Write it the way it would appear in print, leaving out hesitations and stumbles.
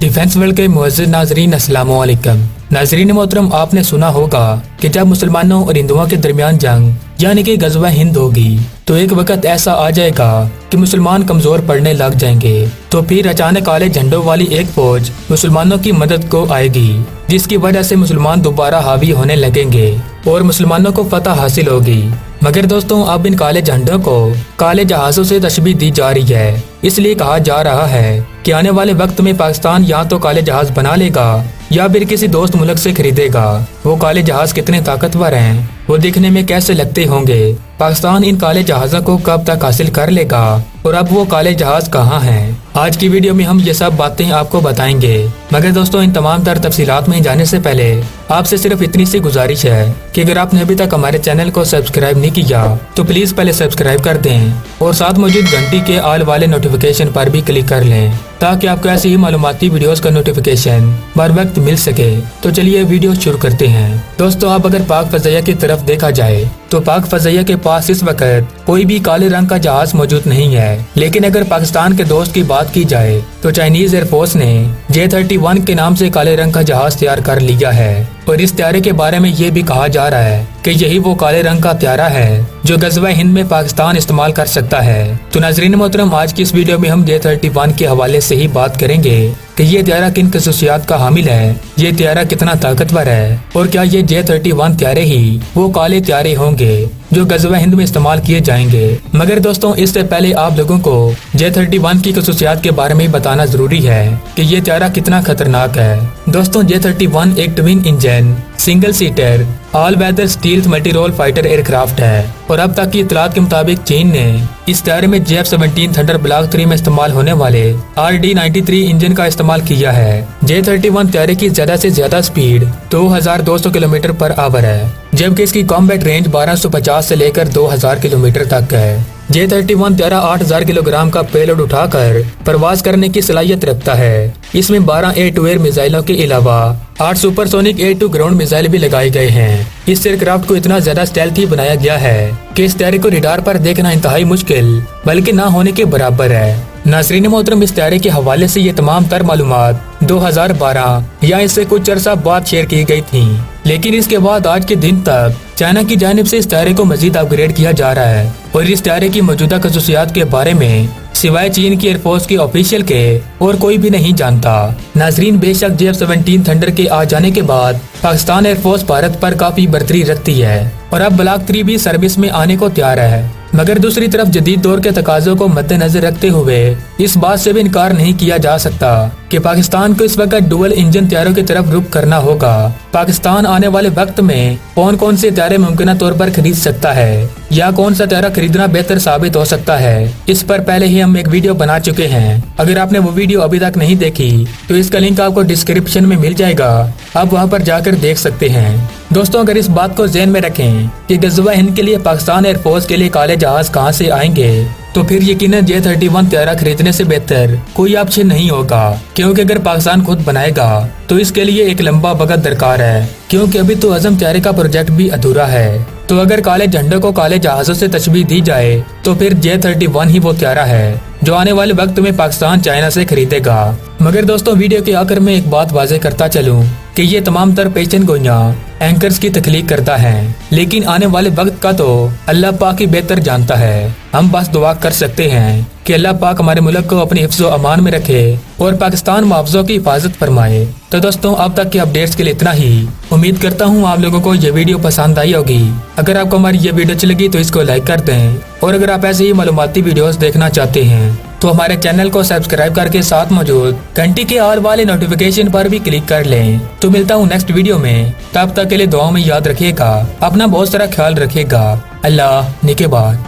Defence world के मुअज़्ज़िज़ नाज़रीन अस्सलाम वालेकुम। नाज़रीन मोहतरम, आपने सुना होगा कि जब मुसलमानों और हिंदुओं के दरमियान जंग यानी कि गज़वा हिंद होगी तो एक वक्त ऐसा आ जाएगा कि मुसलमान कमजोर पड़ने लग जाएंगे। तो फिर अचानक काले झंडों वाली एक फौज मुसलमानों की मदद को आएगी, जिसकी वजह से मुसलमान दोबारा हावी होने लगेंगे और मुसलमानों को फतह हासिल होगी। मगर दोस्तों, अब इन काले झंडों को काले जहाजों से तशबीह दी जा रही है। इसलिए कहा जा रहा है कि आने वाले वक्त में पाकिस्तान या तो काले जहाज बना लेगा या फिर किसी दोस्त मुल्क से खरीदेगा। वो काले जहाज कितने ताकतवर हैं, वो दिखने में कैसे लगते होंगे, पाकिस्तान इन काले जहाज़ों को कब तक हासिल कर लेगा और अब वो काले जहाज कहाँ हैं। आज की वीडियो में हम ये सब बातें आपको बताएंगे। मगर दोस्तों, इन तमाम तर तफसीलात में जाने से पहले आपसे सिर्फ इतनी सी गुजारिश है कि अगर आपने अभी तक हमारे चैनल को सब्सक्राइब नहीं किया तो प्लीज पहले सब्सक्राइब कर दें और साथ मौजूद घंटी के आल वाले नोटिफिकेशन पर भी क्लिक कर लें ताकि आपको ऐसी ही मालूमाती वीडियोस का नोटिफिकेशन बर वक्त मिल सके। तो चलिए वीडियो शुरू करते हैं। दोस्तों, अब अगर पाक फज़ाइया की तरफ देखा जाए तो पाक फज़ाइया के पास इस वक्त कोई भी काले रंग का जहाज मौजूद नहीं है। लेकिन अगर पाकिस्तान के दोस्त की बात की जाए तो चाइनीज एयरफोर्स ने J-31 के नाम से काले रंग का जहाज तैयार कर लिया है और इस त्यारे के बारे में ये भी कहा जा रहा है कि यही वो काले रंग का त्यारा है जो गज़वा हिंद में पाकिस्तान इस्तेमाल कर सकता है। तो नाज़रीन मोहतरम, आज की इस वीडियो में हम J-31 के हवाले से ही बात करेंगे कि ये त्यारा किन खसूसियात का हामिल है, ये त्यारा कितना ताकतवर है और क्या ये J-31 त्यारे ही वो काले त्यारे होंगे जो गज़वा हिंद में इस्तेमाल किए जाएंगे। मगर दोस्तों, इससे पहले आप लोगों को J-31 की खसूसियात के बारे में बताना जरूरी है कि ये त्यारा कितना खतरनाक है। दोस्तों, J-31 एक twin engine single seater all weather stealth multi role fighter aircraft है और अब तक की इतलात के मुताबिक चीन ने इस त्यारे में J-17 थंडर ब्लॉक 3 में इस्तेमाल होने वाले RD-93 इंजन का इस्तेमाल किया है। J-31 त्यारे की ज्यादा से ज्यादा स्पीड 2200 किलोमीटर पर आवर है, जबकि इसकी कॉम्बैट रेंज 1250 से लेकर 2000 किलोमीटर तक है। J-31 त्यारा 8000 किलोग्राम का पेलोड उठाकर प्रवास करने की सलाहियत रखता है। इसमें 12 एयर टू एयर मिसाइलों के अलावा 8 supersonic air to ground missile भी लगाए गए हैं। इस एयरक्राफ्ट को इतना ज्यादा स्टेल्थी बनाया गया है कि इस त्यारे को रडार पर देखना इंतहाई मुश्किल बल्कि ना होने के बराबर है। नाज़रीन मोहतरम, इस त्यारे के हवाले से ये तमाम तर मालूमात 2012 या इससे कुछ अरसा बाद शेयर की गई थी, लेकिन इसके बाद आज के दिन तक चाइना की जानिब से इस त्यारे को मजीद अपग्रेड किया जा रहा है और इस त्यारे की मौजूदा खसूसियात के बारे में सिवाय चीन की एयरफोर्स की ऑफिशियल के और कोई भी नहीं जानता। नाजरीन, बेशक J-17 थंडर के आ जाने के बाद पाकिस्तान एयरफोर्स भारत पर काफी बर्तरी रखती है और अब ब्लॉक 3 भी सर्विस में आने को तैयार है। मगर दूसरी तरफ जदीद दौर के तकाजों को मद्देनजर रखते हुए इस बात से भी इनकार नहीं किया जा सकता कि पाकिस्तान को इस वक्त डुअल इंजन त्यारों की तरफ रुख करना होगा। पाकिस्तान आने वाले वक्त में कौन कौन से त्यारे मुमकिन तौर पर खरीद सकता है या कौन सा त्यारा खरीदना बेहतर साबित हो सकता है, इस पर पहले ही हम एक वीडियो बना चुके हैं। अगर आपने वो वीडियो अभी तक नहीं देखी तो इसका लिंक आपको डिस्क्रिप्शन में मिल जाएगा, आप वहां पर जाकर देख सकते हैं। दोस्तों, अगर इस बात को ज़हन में रखें कि गज़वा हिंद के लिए पाकिस्तान एयरफोर्स के लिए काले जहाज कहां से आएंगे तो फिर यकीनन J-31 त्यारा खरीदने से बेहतर कोई ऑप्शन नहीं होगा, क्योंकि अगर पाकिस्तान खुद बनाएगा तो इसके लिए एक लंबा वक्त दरकार है, क्योंकि अभी तो अज़म त्यारे का प्रोजेक्ट भी अधूरा है। तो अगर काले झंडों को काले जहाजों से तशबीह दी जाए तो फिर J-31 ही वो त्यारा है जो आने वाले वक्त में पाकिस्तान चाइना से खरीदेगा। मगर दोस्तों, वीडियो के आखिर में एक बात वाज़ेह करता चलूं कि ये तमाम तर पेशन गोइयां एंकर्स की तख्लीक करता है, लेकिन आने वाले वक्त का तो अल्लाह पाक ही बेहतर जानता है। हम बस दुआ कर सकते हैं कि अल्लाह पाक हमारे मुल्क को अपनी हिफ्ज़ो अमान में रखे और पाकिस्तान मुआवज़ों की हिफाजत फरमाए। तो दोस्तों, अब तक के अपडेट्स के लिए इतना ही। उम्मीद करता हूँ आप लोगों को ये वीडियो पसंद आई होगी। अगर आपको हमारी ये वीडियो अच्छी लगी तो इसको लाइक कर दें और अगर आप ऐसे ही मालूमाती वीडियोस देखना चाहते हैं तो हमारे चैनल को सब्सक्राइब करके साथ मौजूद घंटी के आल वाले नोटिफिकेशन पर भी क्लिक कर लें। तो मिलता हूँ नेक्स्ट वीडियो में, तब तक के लिए दुआ में याद रखिएगा, अपना बहुत सारा ख्याल रखिएगा। अल्लाह निगहबान।